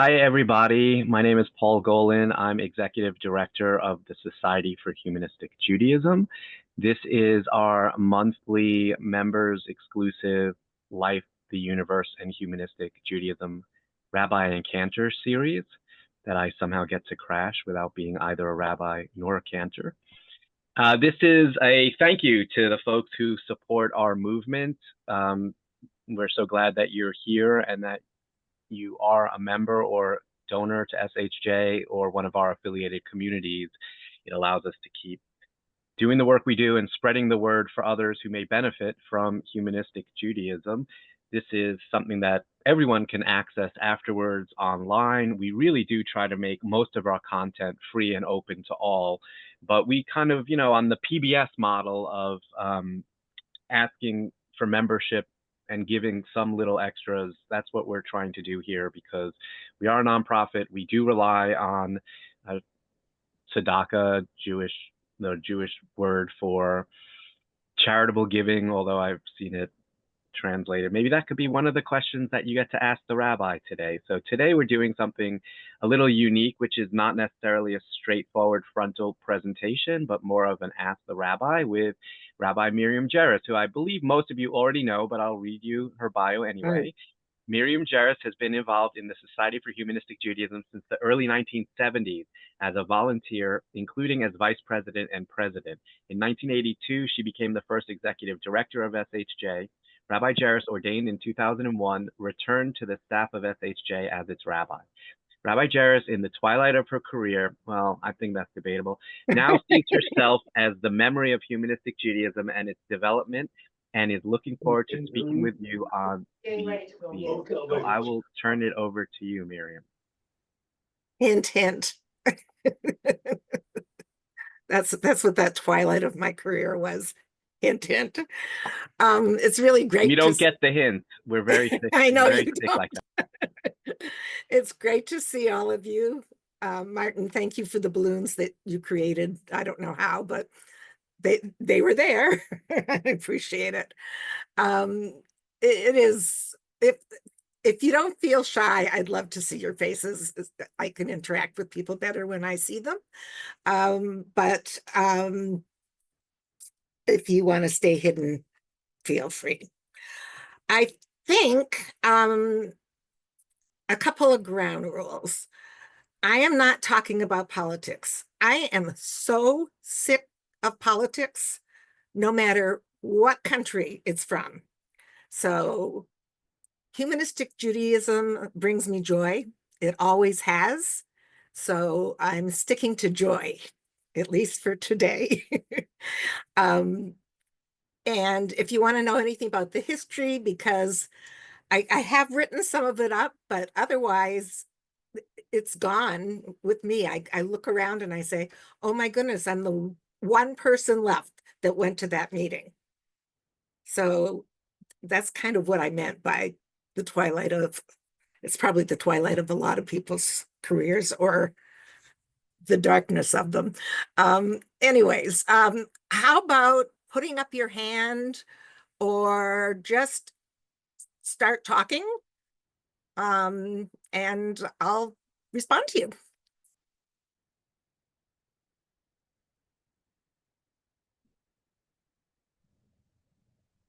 Hi, everybody. My name is Paul Golan. I'm Executive Director of the Society for Humanistic Judaism. This is our monthly members exclusive Life, the Universe, and Humanistic Judaism Rabbi and Cantor series that I somehow get to crash without being either a rabbi nor a cantor. This is a thank you to the folks who support our movement. We're so glad that you're here and that you are a member or donor to SHJ or one of our affiliated communities. It allows us to keep doing the work we do and spreading the word for others who may benefit from humanistic Judaism. This is something that everyone can access afterwards online. We really do try to make most of our content free and open to all, but we kind of, on the PBS model of asking for membership and giving some little extras. That's what we're trying to do here because we are a nonprofit. We do rely on tzedakah, the Jewish word for charitable giving, although I've seen it translated. Maybe that could be one of the questions that you get to ask the rabbi today. So today we're doing something a little unique, which is not necessarily a straightforward frontal presentation, but more of an Ask the Rabbi with Rabbi Miriam Jerris, who I believe most of you already know, but I'll read you her bio anyway. Right. Miriam Jerris has been involved in the Society for Humanistic Judaism since the early 1970s as a volunteer, including as vice president and president. In 1982, she became the first executive director of SHJ. Rabbi Jerris, ordained in 2001, returned to the staff of SHJ as its rabbi. Rabbi Jerris, in the twilight of her career, well, I think that's debatable, now sees herself as the memory of humanistic Judaism and its development, and is looking forward to speaking with you on these themes. So I will turn it over to you, Miriam. Hint, hint. That's what that twilight of my career was. Hint, hint. It's really great. You don't get the hint. We're very sick. I know very you sick don't. like that. It's great to see all of you. Martin, thank you for the balloons that you created. I don't know how, but they were there. I appreciate it. It is, if you don't feel shy, I'd love to see your faces. I can interact with people better when I see them. But if you want to stay hidden, feel free. I think a couple of ground rules. I am not talking about politics. I am so sick of politics, no matter what country it's from. So humanistic Judaism brings me joy. It always has. So I'm sticking to joy, at least for today. And if you want to know anything about the history, because I have written some of it up, but otherwise it's gone with me. I look around and I say, oh my goodness, I'm the one person left that went to that meeting. So that's kind of what I meant by the twilight of, it's probably the twilight of a lot of people's careers or the darkness of them. Anyways, how about putting up your hand or just start talking, and I'll respond to you.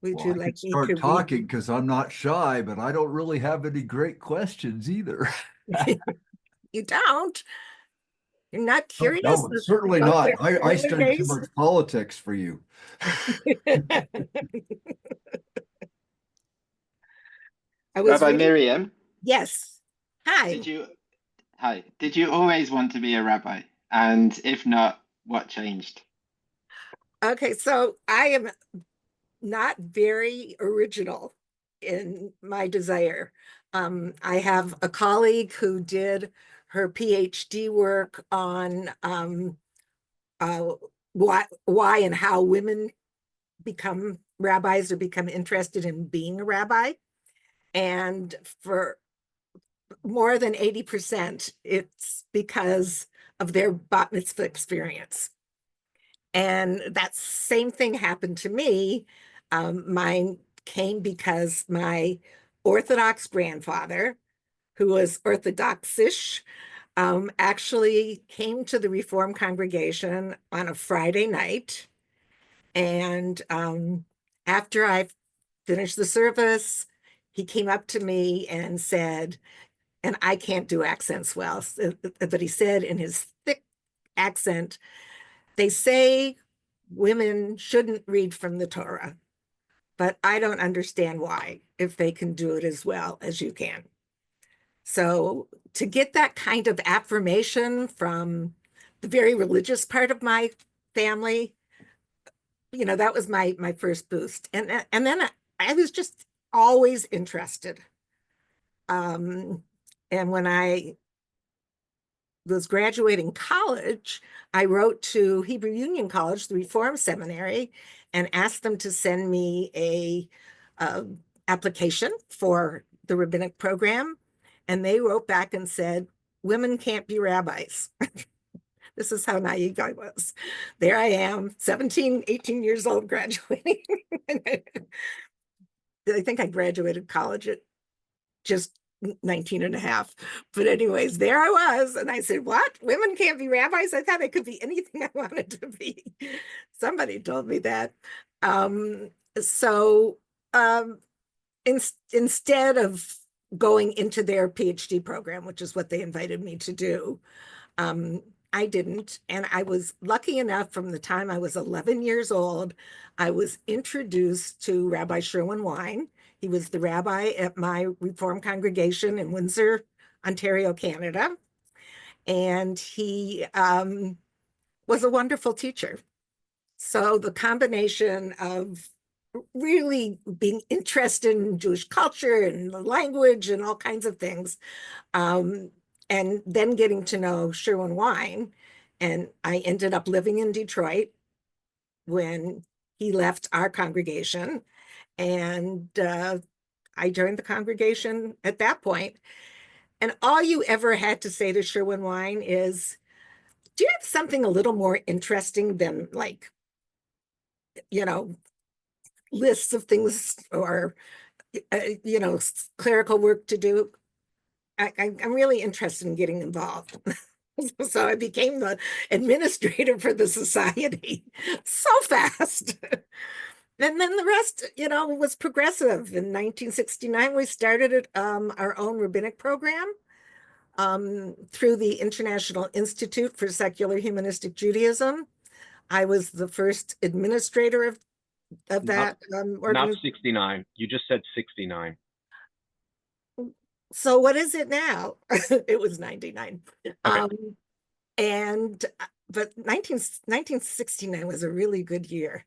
Would you like me to start talking because I'm not shy, but I don't really have any great questions either. You don't? You're not curious? No, certainly not. I studied too much politics for you. Rabbi Miriam? Yes. Hi. Did you always want to be a rabbi? And if not, what changed? Okay, so I am not very original in my desire. I have a colleague who did her PhD work on why and how women become rabbis or become interested in being a rabbi. And for more than 80%, it's because of their bat mitzvah experience. And that same thing happened to me. Mine came because my Orthodox grandfather, who was Orthodoxish, actually came to the Reform congregation on a Friday night. And after I finished the service, he came up to me and said, and I can't do accents well, but he said in his thick accent, they say women shouldn't read from the Torah, but I don't understand why, if they can do it as well as you can. So to get that kind of affirmation from the very religious part of my family, that was my first boost. And then I was just always interested. And when I was graduating college, I wrote to Hebrew Union College, the Reform Seminary, and asked them to send me a application for the rabbinic program. And they wrote back and said, women can't be rabbis. This is how naive I was. There I am, 17, 18 years old, graduating. I think I graduated college at just 19 and a half. But anyways, there I was. And I said, what? Women can't be rabbis? I thought I could be anything I wanted to be. Somebody told me that. Instead of going into their PhD program, which is what they invited me to do, I didn't. And I was lucky enough from the time I was 11 years old, I was introduced to Rabbi Sherwin Wine. He was the rabbi at my Reform congregation in Windsor, Ontario, Canada. And he was a wonderful teacher. So the combination of really being interested in Jewish culture and the language and all kinds of things, and then getting to know Sherwin Wine. And I ended up living in Detroit when he left our congregation. And I joined the congregation at that point. And all you ever had to say to Sherwin Wine is, do you have something a little more interesting than lists of things or, clerical work to do? I'm really interested in getting involved. So I became the administrator for the society so fast. And then the rest, was progressive. In 1969, we started our own rabbinic program through the International Institute for Secular Humanistic Judaism. I was the first administrator of that organization. Not 69. You just said 69. So what is it now? It was 99. Okay. But 1969 was a really good year.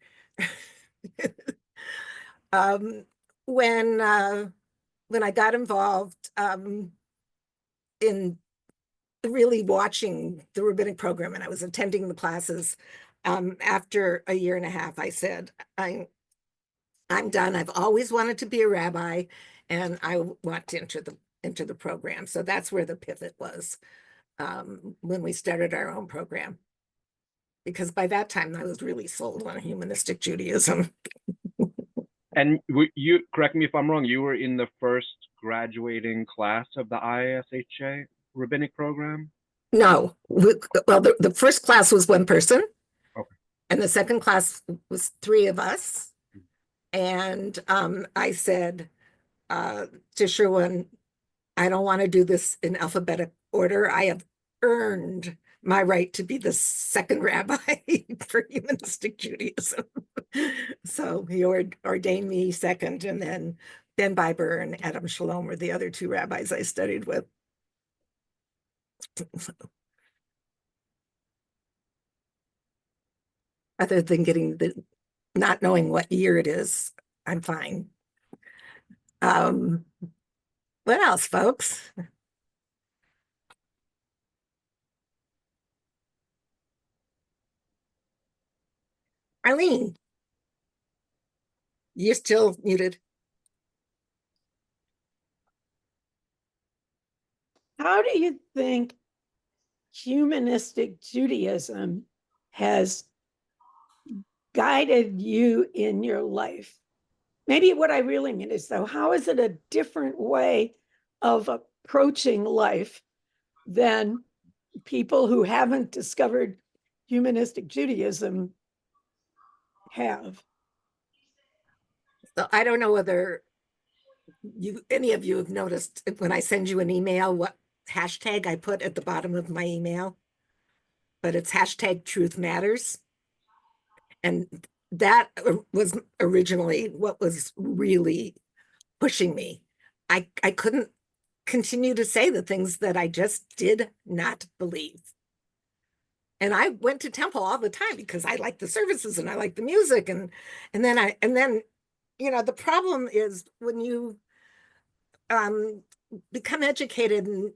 When I got involved in really watching the rabbinic program and I was attending the classes, after a year and a half, I said, I'm done. I've always wanted to be a rabbi and I want to enter the program. So that's where the pivot was, when we started our own program. Because by that time I was really sold on humanistic Judaism. And you, correct me if I'm wrong, you were in the first graduating class of the ISHA rabbinic program? No. Well, the first class was one person. Okay. And the second class was 3 of us. And I said to Sherwin, I don't want to do this in alphabetic order. I have earned my right to be the second rabbi for humanistic Judaism. So he ordained me second, and then Ben Biber and Adam Shalom were the other 2 rabbis I studied with. Other than not knowing what year it is, I'm fine. What else, folks? Arlene, you're still muted. How do you think humanistic Judaism has guided you in your life? Maybe what I really mean is, though, how is it a different way of approaching life than people who haven't discovered humanistic Judaism have. So I don't know whether any of you have noticed when I send you an email what hashtag I put at the bottom of my email, but it's hashtag truth matters. And that was originally what was really pushing me. I couldn't continue to say the things that I just did not believe. And I went to temple all the time because I like the services and I like the music. And then, you know, the problem is when you become educated and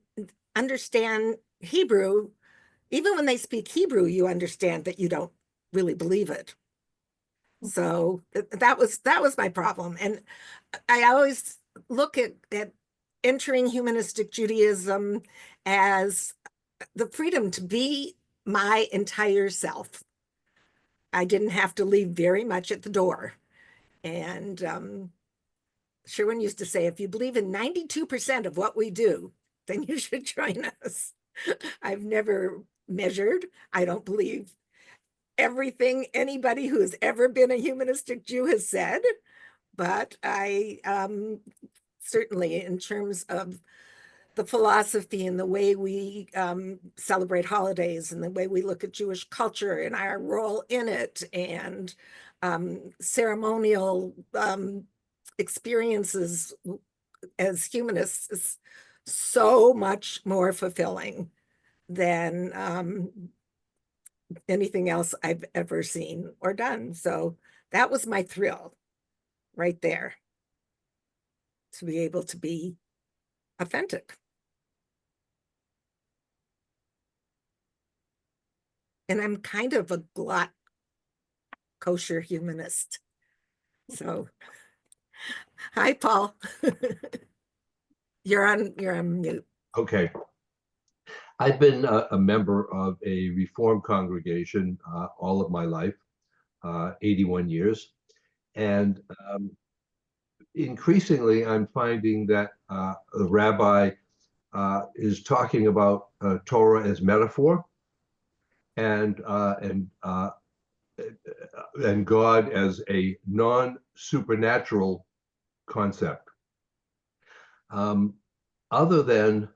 understand Hebrew, even when they speak Hebrew, you understand that you don't really believe it. So that was my problem. And I always look at entering humanistic Judaism as the freedom to be my entire self. I didn't have to leave very much at the door. And Sherwin used to say, if you believe in 92% of what we do, then you should join us. I've never measured. I don't believe everything anybody who has ever been a humanistic Jew has said, but I certainly, in terms of the philosophy and the way we celebrate holidays and the way we look at Jewish culture and our role in it, and ceremonial experiences as humanists is so much more fulfilling than anything else I've ever seen or done. So that was my thrill right there, to be able to be authentic. And I'm kind of a glot kosher humanist. So, hi, Paul. You're on mute. Okay. I've been a member of a Reformed congregation all of my life, 81 years. And increasingly, I'm finding that the rabbi is talking about Torah as metaphor and God as a non-supernatural concept. Other than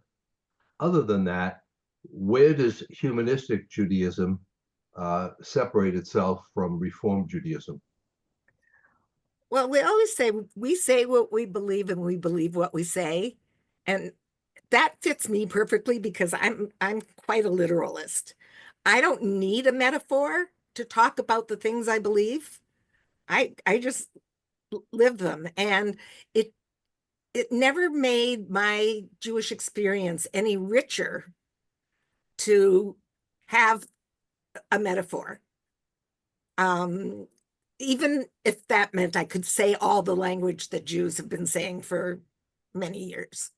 that, where does humanistic Judaism separate itself from Reformed Judaism? Well, we always say we say what we believe and we believe what we say. And that fits me perfectly because I'm quite a literalist. I don't need a metaphor to talk about the things I believe. I just live them. And it never made my Jewish experience any richer to have a metaphor. Even if that meant I could say all the language that Jews have been saying for many years.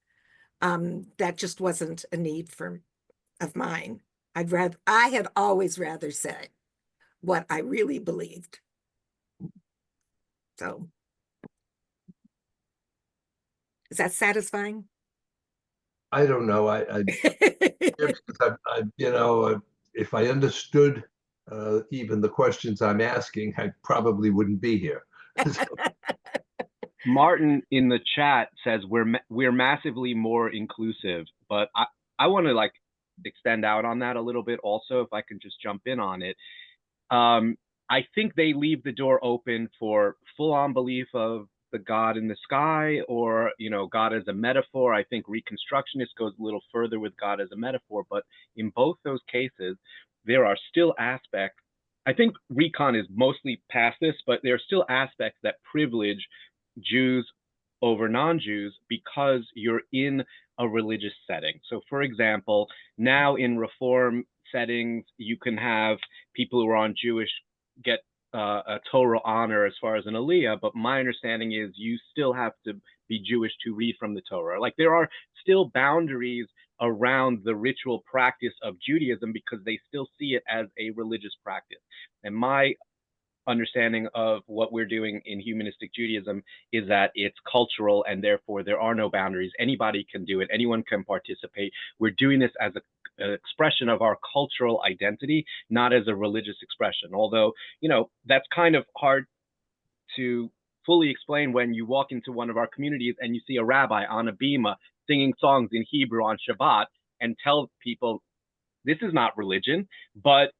That just wasn't a need of mine. I had always rather said what I really believed. So is that satisfying? I don't know. If I understood even the questions I'm asking, I probably wouldn't be here. Martin in the chat says we're massively more inclusive, but I want to like extend out on that a little bit also, if I can just jump in on it. I think they leave the door open for full-on belief of the God in the sky, or God as a metaphor. I think Reconstructionist goes a little further with God as a metaphor, but in both those cases, there are still aspects. I think Recon is mostly past this, but there are still aspects that privilege Jews over non-Jews because you're in a religious setting. So for example, now in Reform settings, you can have people who are on Jewish get a Torah honor as far as an aliyah, but my understanding is you still have to be Jewish to read from the Torah. Like there are still boundaries around the ritual practice of Judaism because they still see it as a religious practice. And my understanding of what we're doing in humanistic Judaism is that it's cultural and therefore there are no boundaries. Anybody can do it. Anyone can participate. We're doing this as an expression of our cultural identity, not as a religious expression. Although, that's kind of hard to fully explain when you walk into one of our communities and you see a rabbi on a bima singing songs in Hebrew on Shabbat and tell people this is not religion, but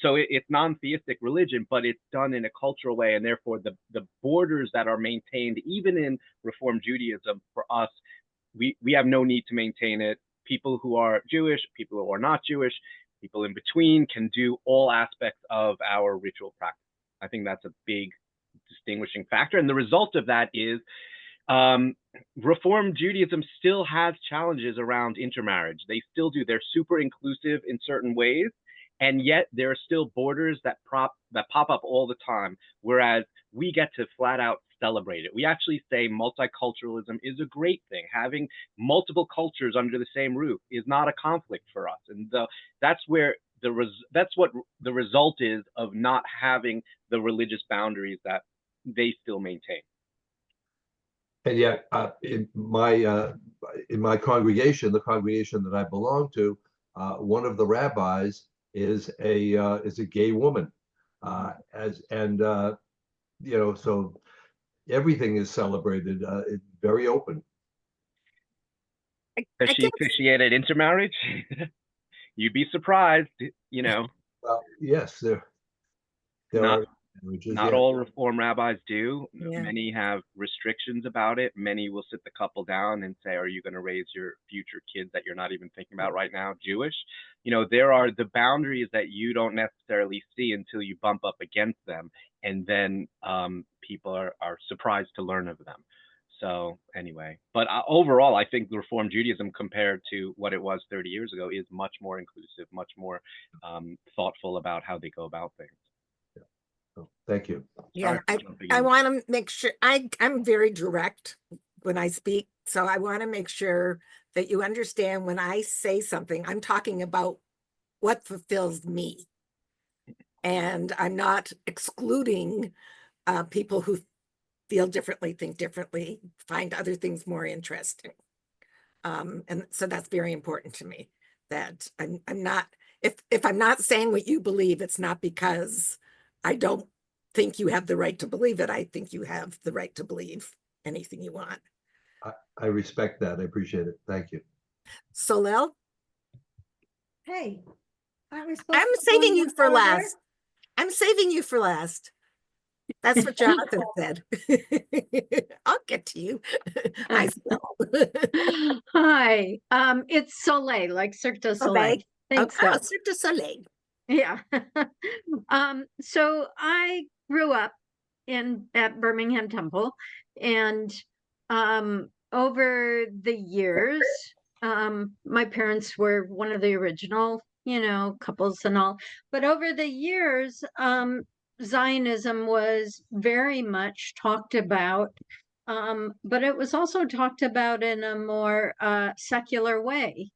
so it's non-theistic religion, but it's done in a cultural way, and therefore the borders that are maintained, even in Reform Judaism, for us, we have no need to maintain it. People who are Jewish, people who are not Jewish, people in between can do all aspects of our ritual practice. I think that's a big distinguishing factor, and the result of that is Reform Judaism still has challenges around intermarriage. They still do. They're super inclusive in certain ways, and yet there are still borders that pop up all the time, whereas we get to flat out celebrate it. We actually say multiculturalism is a great thing. Having multiple cultures under the same roof is not a conflict for us, and that's what the result is of not having the religious boundaries that they still maintain. And yet, in my congregation, the congregation that I belong to, one of the rabbis is a gay woman, so everything is celebrated. It's very open. Does she officiated intermarriage? You'd be surprised, Well, yes, there Not- are languages. Not all Reform rabbis do. Yeah. Many have restrictions about it. Many will sit the couple down and say, are you going to raise your future kids that you're not even thinking about right now Jewish? There are the boundaries that you don't necessarily see until you bump up against them. And then people are surprised to learn of them. So anyway, but overall, I think Reform Judaism compared to what it was 30 years ago is much more inclusive, much more thoughtful about how they go about things. Oh, thank you. Yeah, I want to make sure I'm very direct when I speak. So I want to make sure that you understand when I say something, I'm talking about what fulfills me. And I'm not excluding people who feel differently, think differently, find other things more interesting. And so that's very important to me, that I'm not, if I'm not saying what you believe, it's not because I don't think you have the right to believe it. I think you have the right to believe anything you want. I respect that. I appreciate it. Thank you. Solel? Hey, I'm saving you for last. I'm saving you for last. That's what Jonathan said. I'll get to you. I Hi, it's Soleil, like Cirque du Soleil. Thanks. Oh, Cirque du Soleil. Yeah. So I grew up at Birmingham Temple, and over the years, my parents were one of the original, couples and all. But over the years, Zionism was very much talked about, but it was also talked about in a more secular way.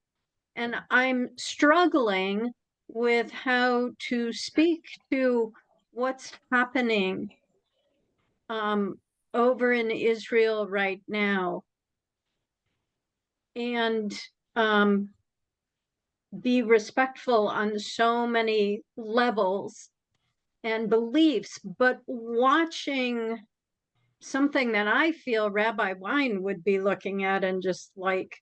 And I'm struggling with how to speak to what's happening over in Israel right now, and be respectful on so many levels and beliefs, but watching something that I feel Rabbi Wein would be looking at and just like,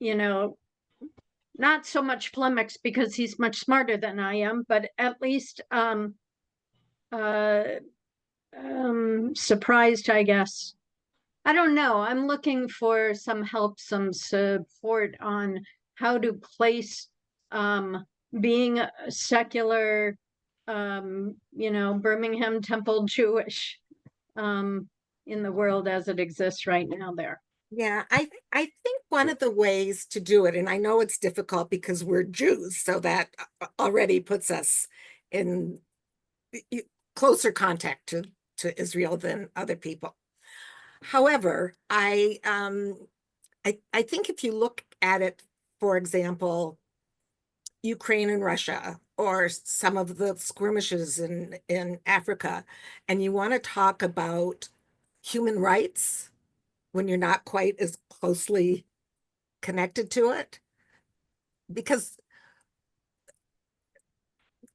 not so much flummox because he's much smarter than I am, but at least surprised, I guess. I don't know. I'm looking for some help, some support on how to place being a secular, Birmingham Temple Jewish in the world as it exists right now there. Yeah, I think one of the ways to do it, and I know it's difficult because we're Jews, so that already puts us in closer contact to Israel than other people. However, I think if you look at it, for example, Ukraine and Russia, or some of the skirmishes in Africa, and you want to talk about human rights when you're not quite as closely connected to it, because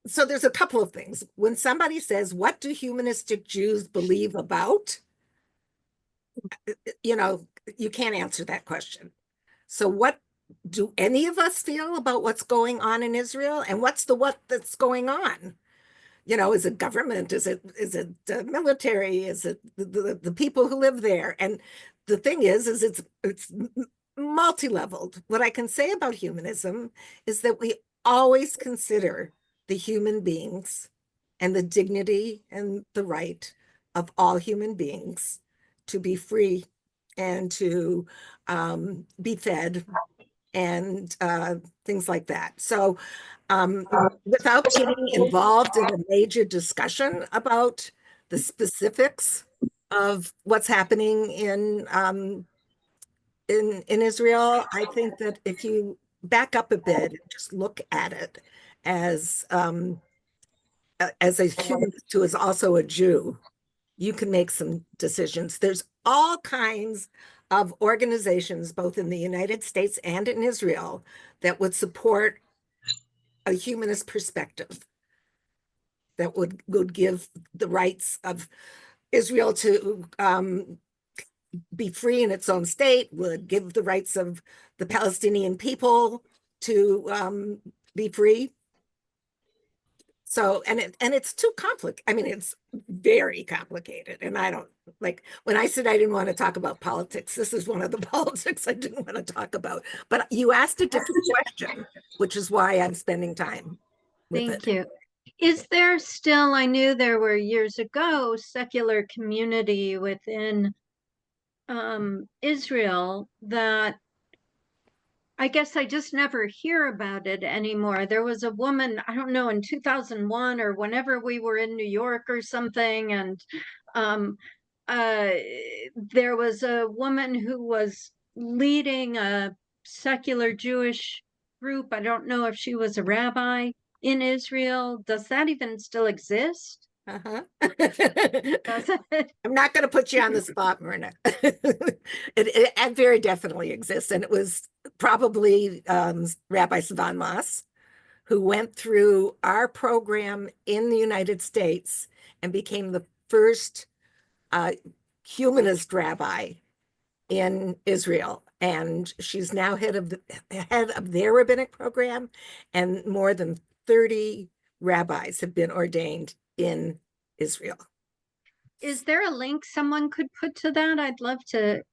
so there's a couple of things. When somebody says, what do humanistic Jews believe about? You know, you can't answer that question. So what do any of us feel about what's going on in Israel? And what's what that's going on? You know, is it government? Is it military? Is it the people who live there? And the thing is it's multi-leveled. What I can say about humanism is that we always consider the human beings and the dignity and the right of all human beings to be free and to be fed and things like that. So without getting involved in a major discussion about the specifics of what's happening in Israel, I think that if you back up a bit and just look at it as a humanist who is also a Jew, you can make some decisions. There's all kinds of organizations, both in the United States and in Israel, that would support a humanist perspective, that would give the rights of Israel to be free in its own state, would give the rights of the Palestinian people to be free. So, and it's too complicated. I mean, it's very complicated. And I don't, like, when I said I didn't want to talk about politics, this is one of the politics I didn't want to talk about. But you asked a different question, which is why I'm spending time with it. Thank you. Is there still, I knew there were years ago, secular community within Israel that I guess I just never hear about it anymore. There was a woman, I don't know, in 2001 or whenever we were in New York or something, and there was a woman who was leading a secular Jewish group. I don't know if she was a rabbi in Israel. Does that even still exist? Uh-huh. Does it? I'm not going to put you on the spot, Myrna. It very definitely exists. And it was probably Rabbi Savan Moss, who went through our program in the United States and became the first humanist rabbi in Israel. And she's now head of their rabbinic program, and more than 30 rabbis have been ordained in Israel. Is there a link someone could put to that? I'd love to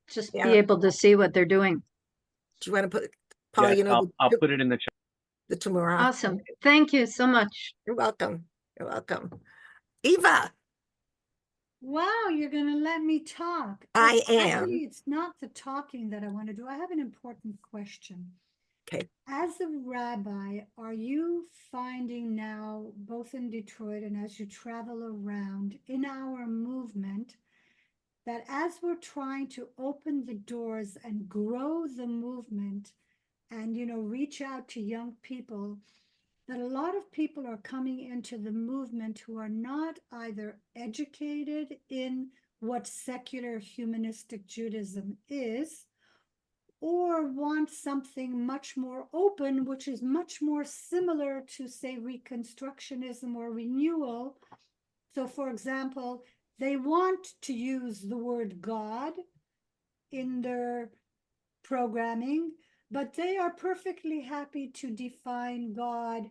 just be Yeah. able to see what they're doing. Do you want to put, Paul, Yes, you know, I'll put it in the chat. the Tumura? Awesome. Thank you so much. You're welcome. You're welcome. Eva, Wow, you're going to let me talk. I am. Actually, it's not the talking that I want to do. I have an important question. Okay. As a rabbi, are you finding now, both in Detroit and as you travel around in our movement, that as we're trying to open the doors and grow the movement and, you know, reach out to young people, that a lot of people are coming into the movement who are not either educated in what secular humanistic Judaism is, or want something much more open, which is much more similar to, say, Reconstructionism or renewal. So, for example, they want to use the word God in their programming, but they are perfectly happy to define God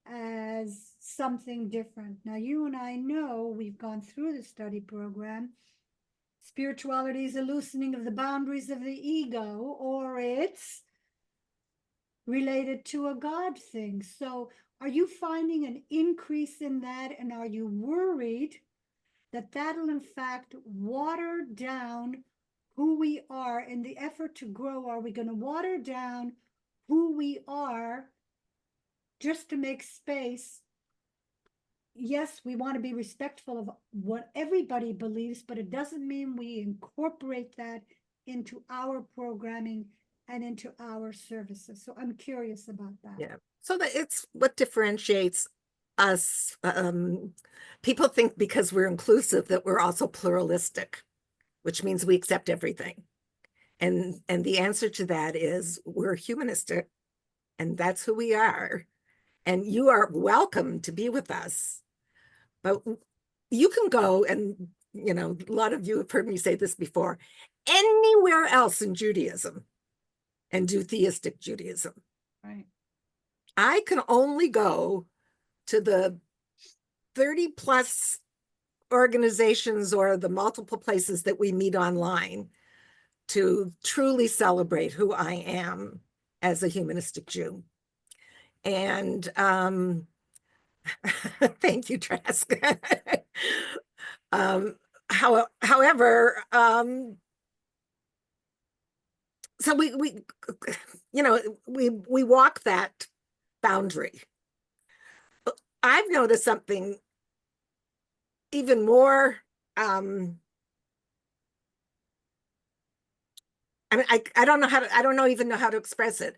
as something different. Now, you and I know, we've gone through the study program, spirituality is a loosening of the boundaries of the ego, or it's related to a God thing. So are you finding an increase in that? And are you worried that that'll in fact water down who we are in the effort to grow? Are we going to water down who we are just to make space? Yes, we want to be respectful of what everybody believes, but it doesn't mean we incorporate that into our programming and into our services. So I'm curious about that. Yeah. So that it's what differentiates us. People think because we're inclusive that we're also pluralistic, which means we accept everything. And the answer to that is we're humanistic, and that's who we are. And you are welcome to be with us. But you can go and, you know, a lot of you have heard me say this before, anywhere else in Judaism and do theistic Judaism. Right. I can only go to the 30 plus organizations or the multiple places that we meet online to truly celebrate who I am as a humanistic Jew. And thank you, Trask. However, so we you know, we walk that boundary. I've noticed something even more. I mean, I don't know how to, I don't know even know how to express it.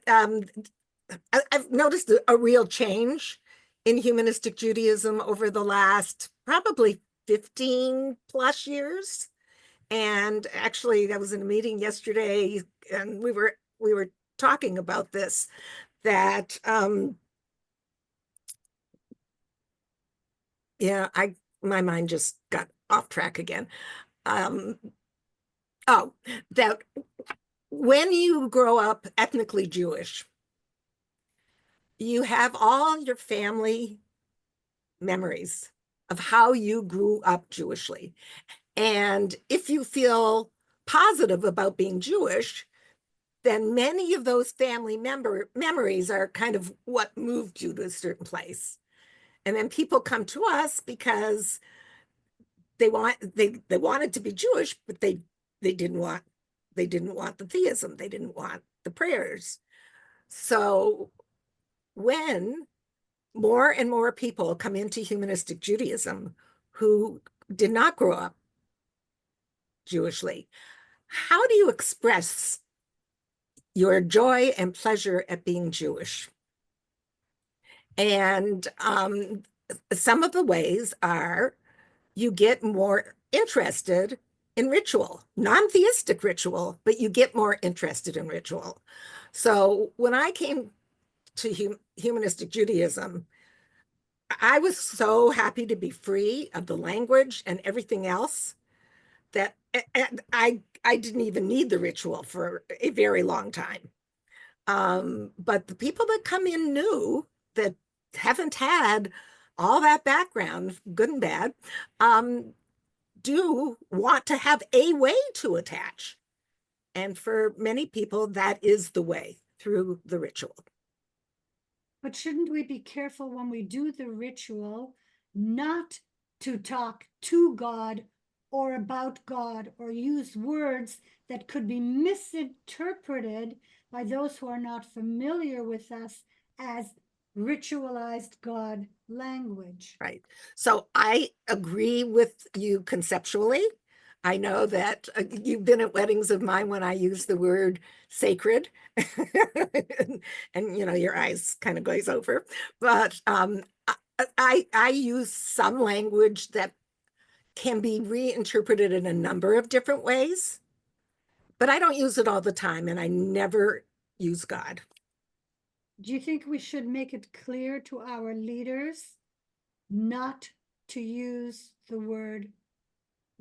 I've noticed a real change in humanistic Judaism over the last probably 15 plus years. And actually, I was in a meeting yesterday, and we were talking about this, that yeah, my mind just got off track again. Oh, that when you grow up ethnically Jewish, you have all your family memories of how you grew up Jewishly. And if you feel positive about being Jewish, then many of those family memories are kind of what moved you to a certain place. And then people come to us because they wanted to be Jewish, but they didn't want the theism, they didn't want the prayers. So when more and more people come into humanistic Judaism who did not grow up Jewishly, how do you express your joy and pleasure at being Jewish? And some of the ways are you get more interested in ritual, non-theistic ritual, but you get more interested in ritual. So when I came to humanistic Judaism, I was so happy to be free of the language and everything else that I didn't even need the ritual for a very long time. But the people that come in new that haven't had all that background, good and bad, do want to have a way to attach. And for many people, that is the way, through the ritual. But shouldn't we be careful when we do the ritual not to talk to God or about God or use words that could be misinterpreted by those who are not familiar with us as ritualized God language? Right. So I agree with you conceptually. I know that you've been at weddings of mine when I use the word sacred and you know, your eyes kind of glaze over, but I use some language that can be reinterpreted in a number of different ways, but I don't use it all the time, and I never use God. Do you think we should make it clear to our leaders not to use the word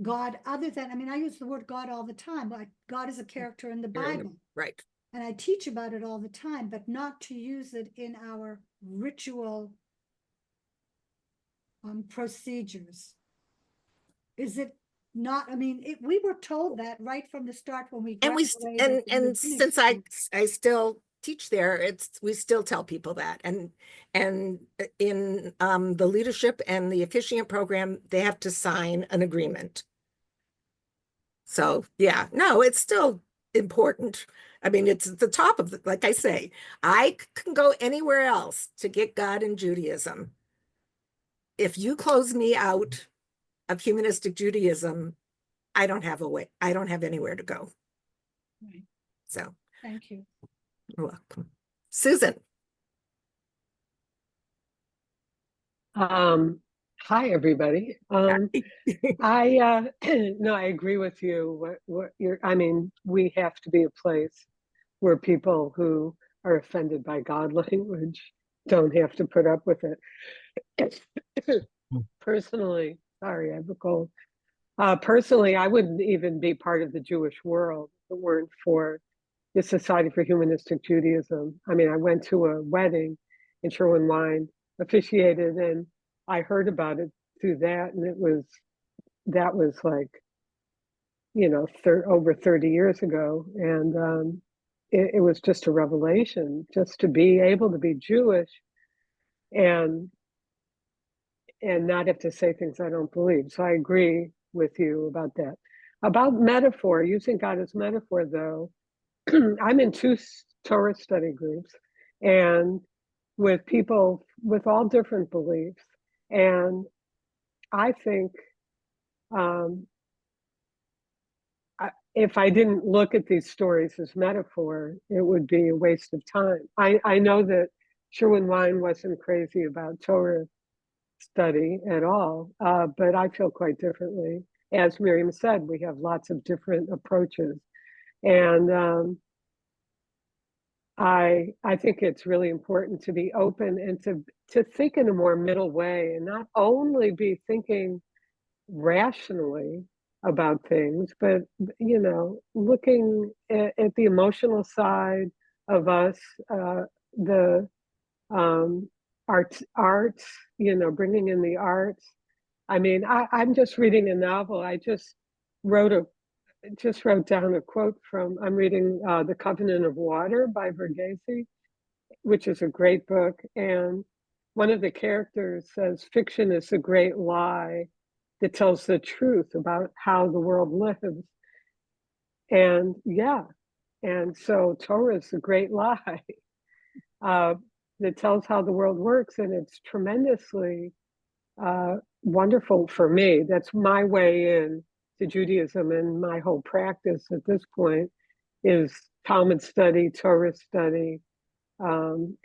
God other than, I mean, I use the word God all the time, but God is a character in the Bible. Right. And I teach about it all the time, but not to use it in our ritual procedures. Is it not? I mean, we were told that right from the start when we And graduated. and since I still teach there, we still tell people that, and in the leadership and the officiant program, they have to sign an agreement. So yeah, no, it's still important. I mean, it's at the top of the, like I say, I can go anywhere else to get God in Judaism. If you close me out of humanistic Judaism, I don't have a way. I don't have anywhere to go. Right. So, Thank you. You're welcome. Susan. Hi, everybody. I no, I agree with you. What you're, I mean, we have to be a place where people who are offended by God language don't have to put up with it. Personally, sorry, I have a cold. Personally, I wouldn't even be part of the Jewish world if it weren't for the Society for Humanistic Judaism. I mean, I went to a wedding in Sherwin-Wine, officiated, and I heard about it through that, and that was like, you know, over 30 years ago, and it was just a revelation, just to be able to be Jewish and not have to say things I don't believe. So I agree with you about that. About metaphor, using God as metaphor, though, I'm in 2 Torah study groups, and with people with all different beliefs. And I think if I didn't look at these stories as metaphor, it would be a waste of time. I know that Sherwin-Wine wasn't crazy about Torah study at all, but I feel quite differently. As Miriam said, we have lots of different approaches. And I think it's really important to be open and to think in a more middle way, and not only be thinking rationally about things, but, you know, looking at the emotional side of us, the arts, you know, bringing in the arts. I mean, I'm just reading a novel. I just wrote down a quote from, I'm reading The Covenant of Water by Verghese, which is a great book. And one of the characters says, fiction is a great lie that tells the truth about how the world lives. And yeah, and so Torah is a great lie that tells how the world works. And it's tremendously wonderful for me. That's my way in to Judaism, and my whole practice at this point is Talmud study, Torah study, and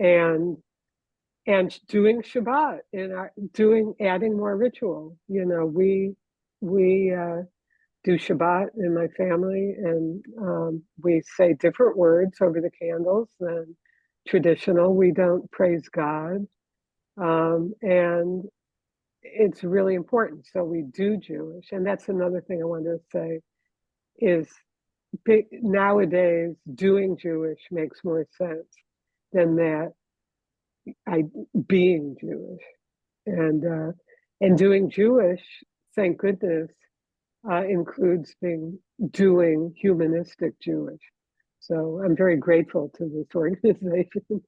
doing Shabbat, and adding more ritual. You know, we do Shabbat in my family, and we say different words over the candles than traditional. We don't praise God, and it's really important. So we do Jewish, and that's another thing I wanted to say is nowadays doing Jewish makes more sense than that being Jewish, and doing Jewish, thank goodness, includes doing humanistic Jewish. So I'm very grateful to this organization.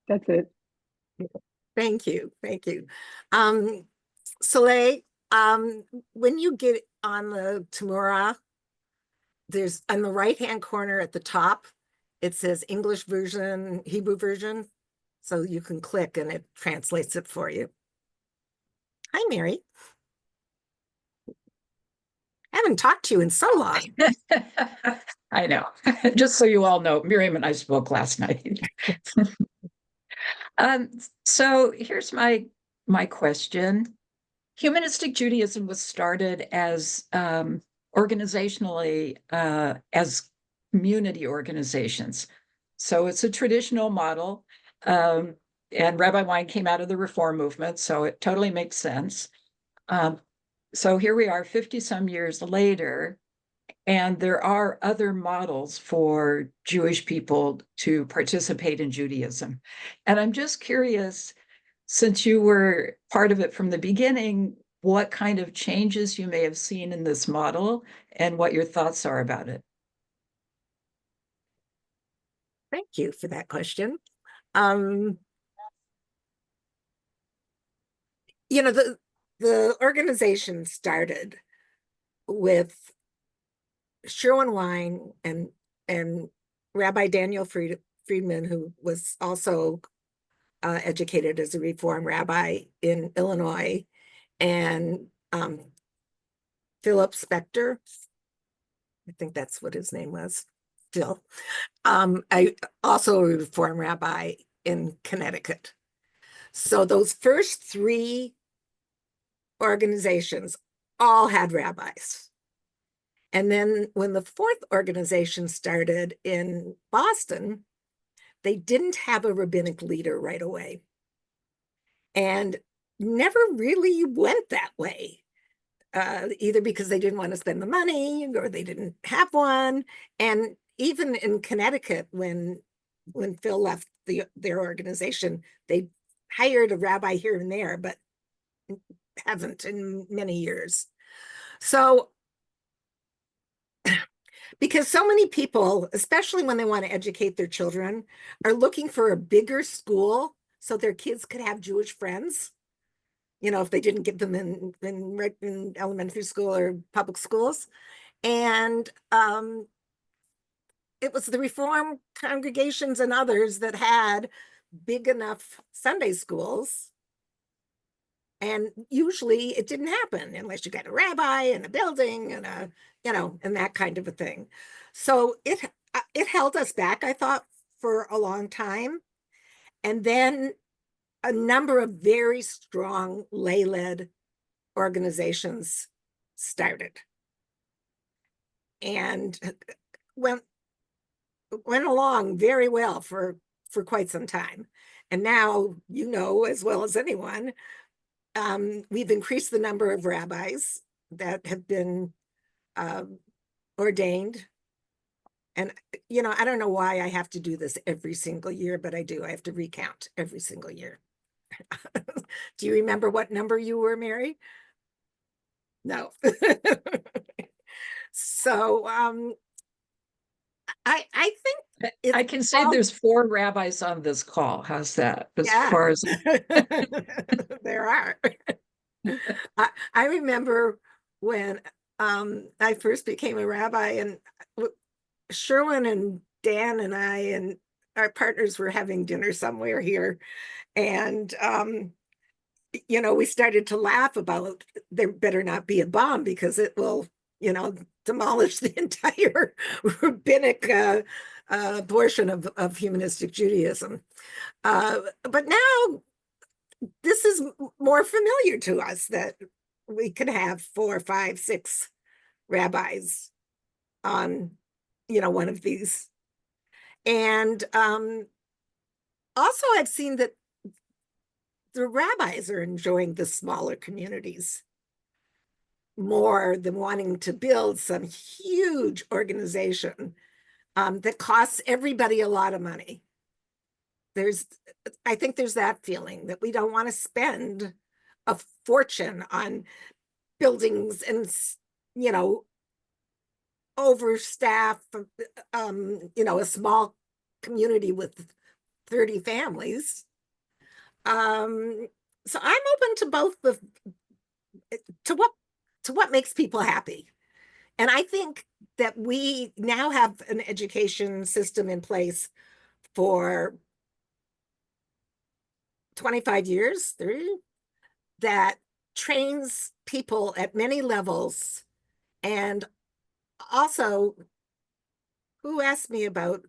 That's it. Thank you. Thank you. Soleil, when you get on the Tamura, there's on the right-hand corner at the top, it says English version, Hebrew version. So you can click and it translates it for you. Hi, Mary. I haven't talked to you in so long. I know. Just so you all know, Miriam and I spoke last night. So here's my question. Humanistic Judaism was started as organizationally as community organizations. So it's a traditional model. And Rabbi Wein came out of the Reform movement, so it totally makes sense. So here we are 50 some years later, and there are other models for Jewish people to participate in Judaism. And I'm just curious, since you were part of it from the beginning, what kind of changes you may have seen in this model and what your thoughts are about it. Thank you for that question. You know, the organization started with Sherwin-Wine and Rabbi Daniel Friedman, who was also educated as a Reform rabbi in Illinois, and Philip Spector, I think that's what his name was, still. I also a Reform rabbi in Connecticut. So those first three organizations all had rabbis. And then when the fourth organization started in Boston, they didn't have a rabbinic leader right away. And never really went that way, either because they didn't want to spend the money or they didn't have one. And even in Connecticut, when Phil left their organization, they hired a rabbi here and there, but haven't in many years. So because so many people, especially when they want to educate their children, are looking for a bigger school so their kids could have Jewish friends, if they didn't get them in elementary school or public schools. And it was the Reform congregations and others that had big enough Sunday schools. And usually it didn't happen unless you got a rabbi and a building and and that kind of a thing. So it held us back, I thought, for a long time. And then a number of very strong lay-led organizations started and went along very well for quite some time. And now, as well as anyone, we've increased the number of rabbis that have been ordained. And, I don't know why I have to do this every single year, but I do. I have to recount every single year. Do you remember what number you were, Mary? No. So I think I can say there's 4 rabbis on this call. How's that? As far as there are. I remember when I first became a rabbi, and Sherwin and Dan and I and our partners were having dinner somewhere here, and we started to laugh about there better not be a bomb because it will demolish the entire rabbinic portion of humanistic Judaism. But now this is more familiar to us, that we can have 4, 5, 6 rabbis on one of these. And also I've seen that the rabbis are enjoying the smaller communities more than wanting to build some huge organization that costs everybody a lot of money. I think there's that feeling that we don't want to spend a fortune on buildings and, overstaff, a small community with 30 families. So I'm open to both to what makes people happy. And I think that we now have an education system in place for 25 years, 30, that trains people at many levels. And also, who asked me about,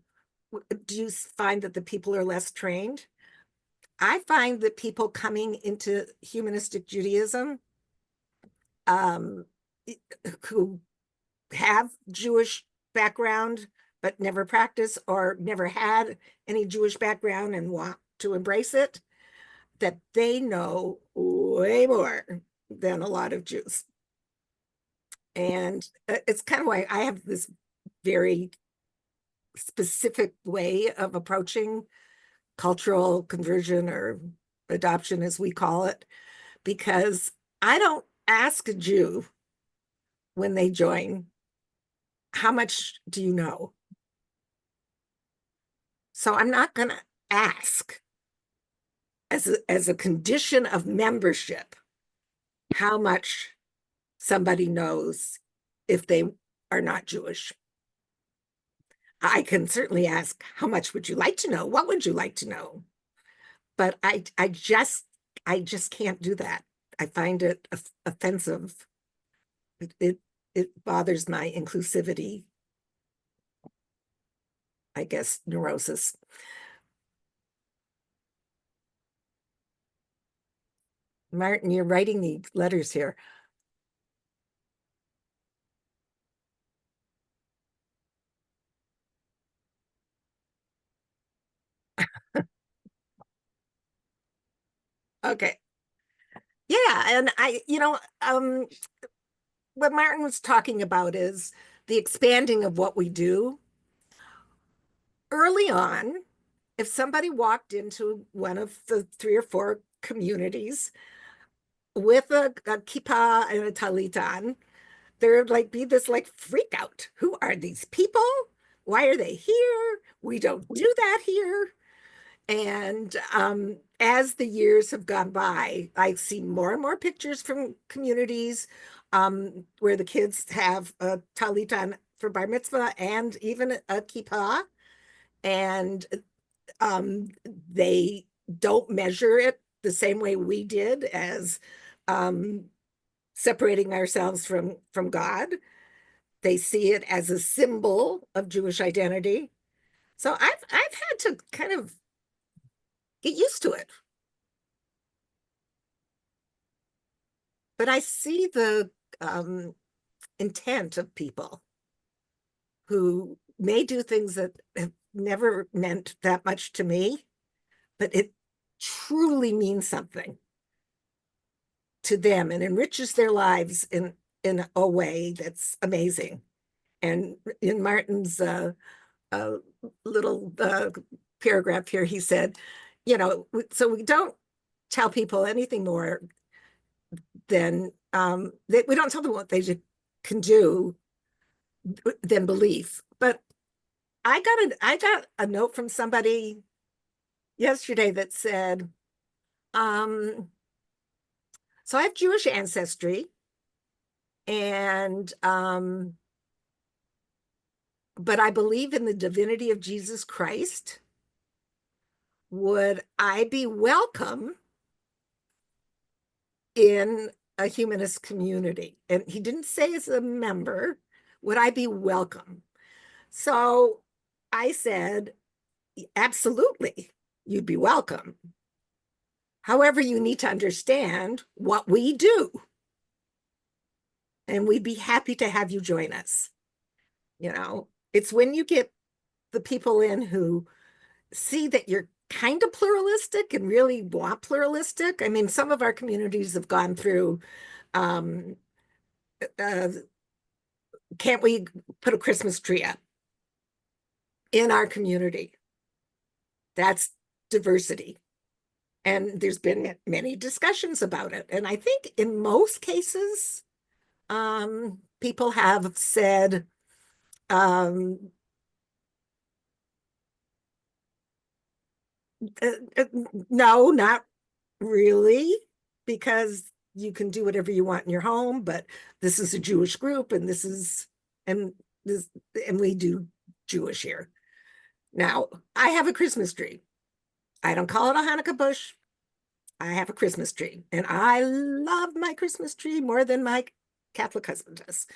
do you find that the people are less trained? I find that people coming into humanistic Judaism who have Jewish background but never practice or never had any Jewish background and want to embrace it, that they know way more than a lot of Jews. And it's kind of why I have this very specific way of approaching cultural conversion or adoption, as we call it, because I don't ask a Jew when they join, how much do you know? So I'm not going to ask as a condition of membership how much somebody knows if they are not Jewish. I can certainly ask, how much would you like to know? What would you like to know? But I just can't do that. I find it offensive. It bothers my inclusivity. I guess, neurosis. Martin, you're writing the letters here. Okay. Yeah, and what Martin was talking about is the expanding of what we do. Early on, if somebody walked into one of the 3 or 4 communities with a kippah and a talit on, there would like be this like freak out. Who are these people? Why are they here? We don't do that here. And as the years have gone by, I see more and more pictures from communities where the kids have a talit on for bar mitzvah and even a kippah. And they don't measure it the same way we did as separating ourselves from God. They see it as a symbol of Jewish identity. So I've had to kind of get used to it. But I see the intent of people who may do things that have never meant that much to me, but it truly means something to them and enriches their lives in a way that's amazing. And in Martin's little paragraph here, he said, so we don't tell people anything more than we don't tell them what they can do than belief. But I got a note from somebody yesterday that said, so I have Jewish ancestry, and but I believe in the divinity of Jesus Christ. Would I be welcome in a humanist community? And he didn't say as a member, would I be welcome? So I said, absolutely, you'd be welcome. However, you need to understand what we do. And we'd be happy to have you join us. It's when you get the people in who see that you're kind of pluralistic and really want pluralistic. I mean, some of our communities have gone through, can't we put a Christmas tree up in our community? That's diversity. And there's been many discussions about it. And I think in most cases, people have said, no, not really, because you can do whatever you want in your home, but this is a Jewish group, and and we do Jewish here. Now, I have a Christmas tree. I don't call it a Hanukkah bush. I have a Christmas tree, and I love my Christmas tree more than my Catholic husband does.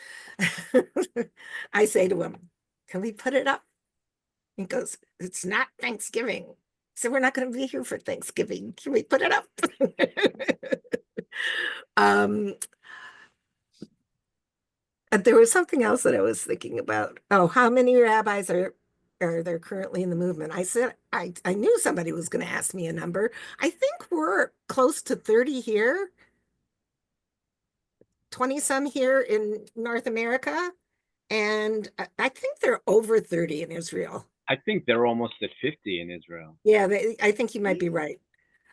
I say to him, can we put it up? He goes, it's not Thanksgiving, so we're not going to be here for Thanksgiving. Can we put it up? There was something else that I was thinking about. Oh, how many rabbis are there currently in the movement? I said, I knew somebody was going to ask me a number. I think we're close to 30 here, 20 some here in North America. And I think they're over 30 in Israel. I think they're almost at 50 in Israel. Yeah, I think you might be right.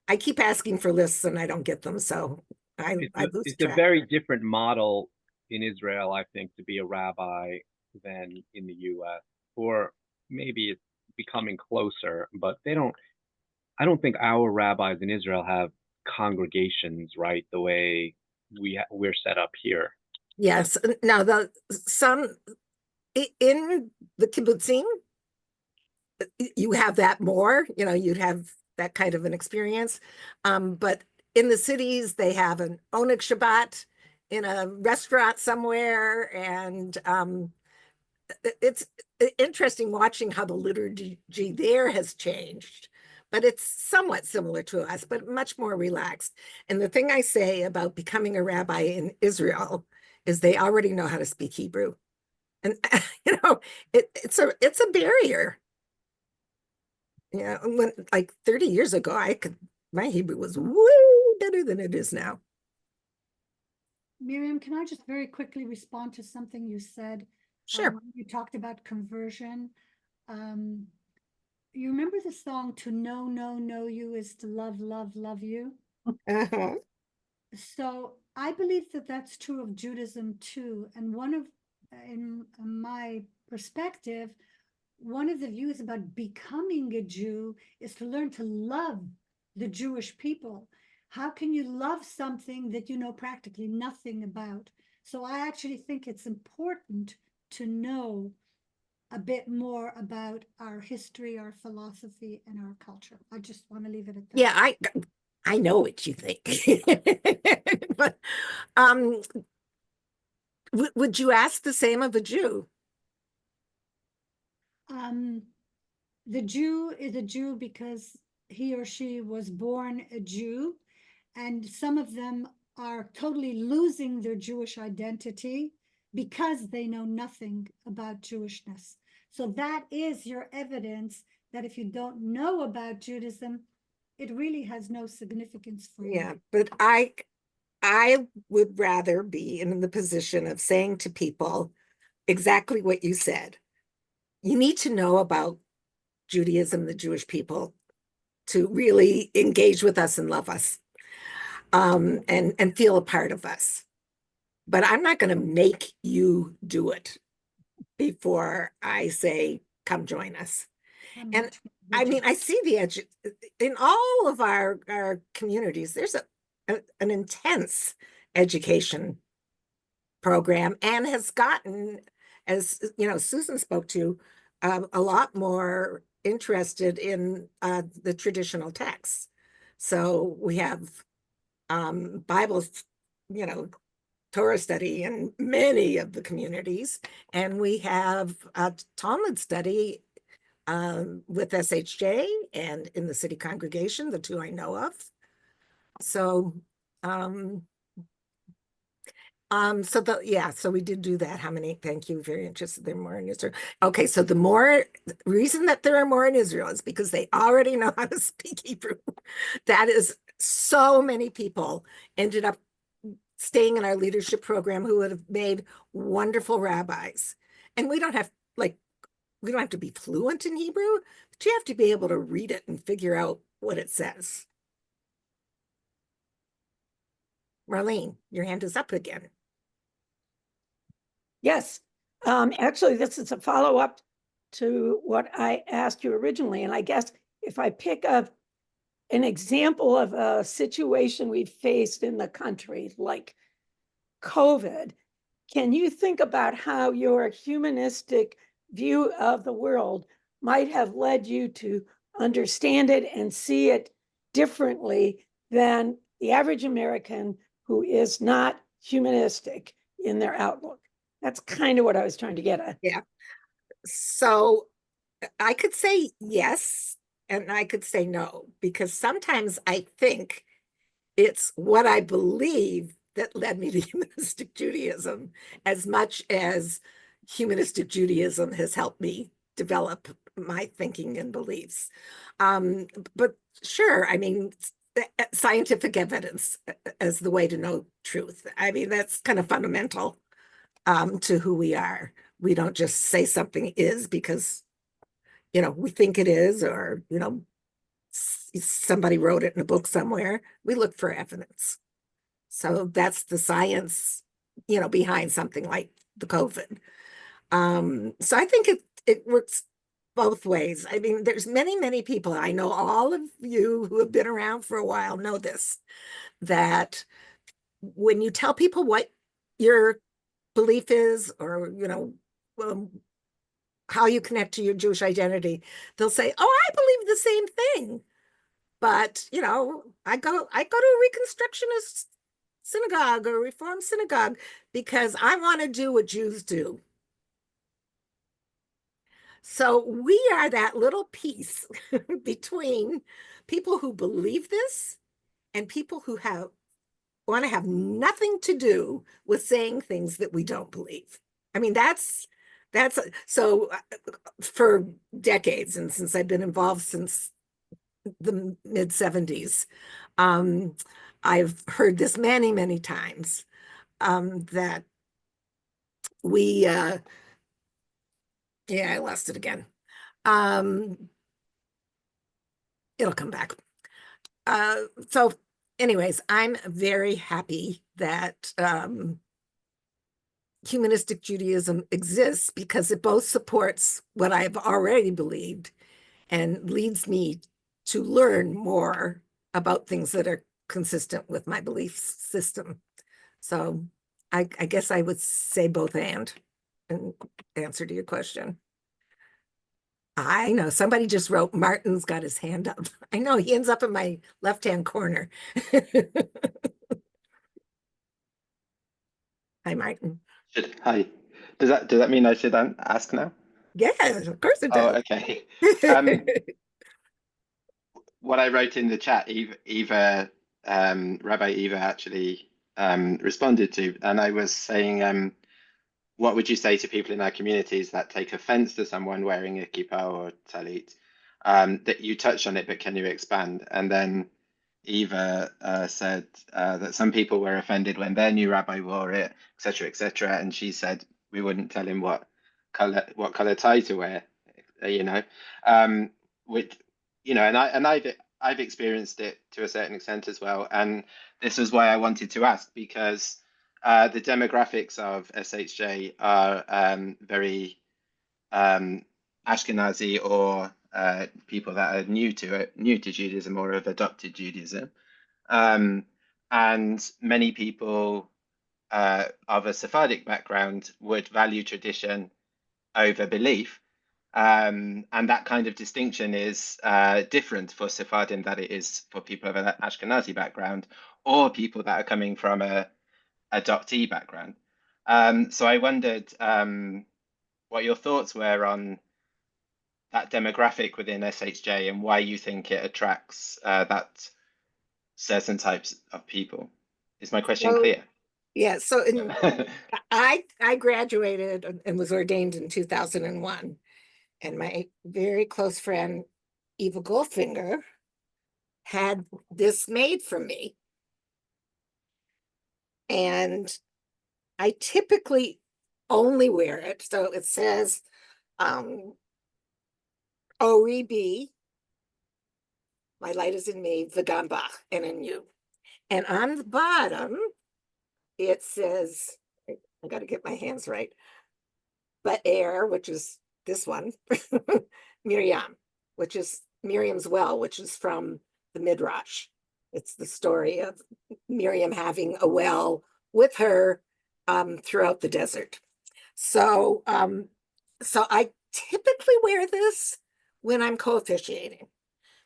I keep asking for lists and I don't get them, so I lose It's track. a very different model in Israel, I think, to be a rabbi than in the US. Or maybe it's becoming closer, but I don't think our rabbis in Israel have congregations, right, the way we're set up here. Yes. Now, some in the kibbutzim, you have that more, you'd have that kind of an experience. But in the cities, they have an Oneg Shabbat in a restaurant somewhere, and interesting watching how the liturgy there has changed, but it's somewhat similar to us, but much more relaxed. And the thing I say about becoming a rabbi in Israel is they already know how to speak Hebrew. And it's a barrier. When like 30 years ago, my Hebrew was way better than it is now. Miriam, can I just very quickly respond to something you said? Sure. You talked about conversion. You remember the song "To Know You is to Love, Love, Love You"? Uh-huh. So I believe that that's true of Judaism too. And in my perspective, one of the views about becoming a Jew is to learn to love the Jewish people. How can you love something that you know practically nothing about? So I actually think it's important to know a bit more about our history, our philosophy, and our culture. I just want to leave it at that. Yeah, I know what you think. But would you ask the same of a Jew? The Jew is a Jew because he or she was born a Jew, and some of them are totally losing their Jewish identity because they know nothing about Jewishness. So that is your evidence that if you don't know about Judaism, it really has no significance for you. Yeah, but I would rather be in the position of saying to people exactly what you said. You need to know about Judaism, the Jewish people, to really engage with us and love us, and feel a part of us. But I'm not going to make you do it before I say, come join us. And I mean, I see the edge in all of our communities. There's an intense education program, and has gotten, as Susan spoke to, a lot more interested in the traditional texts. So we have Bible, Torah study in many of the communities, and we have a Talmud study with SHJ and in the city congregation, the two I know of. So so we did do that. How many? Thank you. Very interested. There are more in Israel. Okay, so the reason that there are more in Israel is because they already know how to speak Hebrew. That is, so many people ended up staying in our leadership program who would have made wonderful rabbis. And we don't have to be fluent in Hebrew, but you have to be able to read it and figure out what it says. Marlene, your hand is up again. Yes. Actually, this is a follow-up to what I asked you originally. And I guess if I pick up an example of a situation we've faced in the country, like COVID, can you think about how your humanistic view of the world might have led you to understand it and see it differently than the average American who is not humanistic in their outlook? That's kind of what I was trying to get at. Yeah. So I could say yes, and I could say no, because sometimes I think it's what I believe that led me to humanistic Judaism, as much as humanistic Judaism has helped me develop my thinking and beliefs. But sure, I mean, scientific evidence as the way to know truth. I mean, that's kind of fundamental to who we are. We don't just say something is because, we think it is, or, somebody wrote it in a book somewhere. We look for evidence. So that's the science, behind something like the COVID. So I think it works both ways. I mean, there's many, many people, I know all of you who have been around for a while know this, that when you tell people what your belief is, or, how you connect to your Jewish identity, they'll say, oh, I believe the same thing. But, I go to a Reconstructionist synagogue or Reform synagogue because I want to do what Jews do. So we are that little piece between people who believe this and people who want to have nothing to do with saying things that we don't believe. I mean, that's so for decades, and since I've been involved since the mid 70s, I've heard this many, many times, that we, yeah, I lost it again. It'll come back. So anyways, I'm very happy that Humanistic Judaism exists, because it both supports what I've already believed and leads me to learn more about things that are consistent with my belief system. So I guess I would say both and in answer to your question. I know somebody just wrote, Martin's got his hand up. I know he ends up in my left-hand corner. Hi, Martin. Hi. Does that mean I should ask now? Yes, of course it Oh, does. okay. What I wrote in the chat, Rabbi Eva actually responded to, and I was saying, what would you say to people in our communities that take offense to someone wearing a kippah or talit? That you touched on it, but can you expand? And then Eva said that some people were offended when their new rabbi wore it, etc., etc. And she said we wouldn't tell him what color tie to wear, which and I've experienced it to a certain extent as well. And this was why I wanted to ask, because the demographics of SHJ are very Ashkenazi, or people that are new to Judaism or have adopted Judaism. And many people of a Sephardic background would value tradition over belief. And that kind of distinction is different for Sephardim that it is for people of an Ashkenazi background, or people that are coming from a adoptee background. So I wondered what your thoughts were on that demographic within SHJ and why you think it attracts that certain types of people. Is my question clear? Yeah, so I graduated and was ordained in 2001, and my very close friend Eva Goldfinger had this made for me, and I typically only wear it. So it says Ori B, my light is in me, V'gambach, and in you. And on the bottom, it says, I got to get my hands right, but air, which is this one, Miriam, which is Miriam's well, which is from the Midrash. It's the story of Miriam having a well with her throughout the desert. So, so I typically wear this when I'm co-officiating,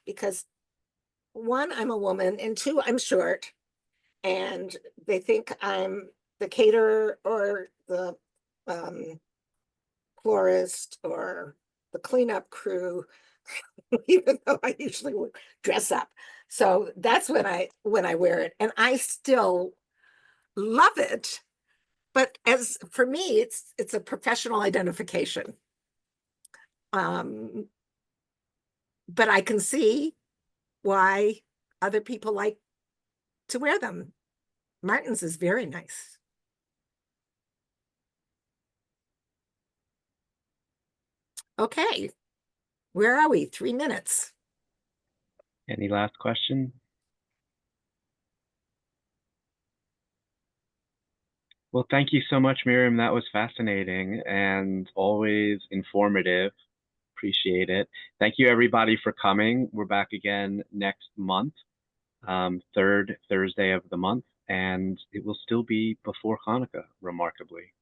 because one, I'm a woman, and two, I'm short, and they think I'm the caterer or the florist or the cleanup crew, even though I usually would dress up. So that's when I wear it, and I still love it. But as for me, it's a professional identification. But I can see why other people like to wear them. Martin's is very nice. Okay, where are we? 3 minutes. Any last question? Well, thank you so much, Miriam. That was fascinating and always informative. Appreciate it. Thank you, everybody, for coming. We're back again next month, third Thursday of the month, and it will still be before Hanukkah, remarkably.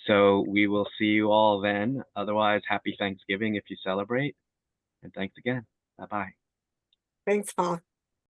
So we will see you all then. Otherwise, happy Thanksgiving if you celebrate. And thanks again. Bye-bye. Thanks, Paul.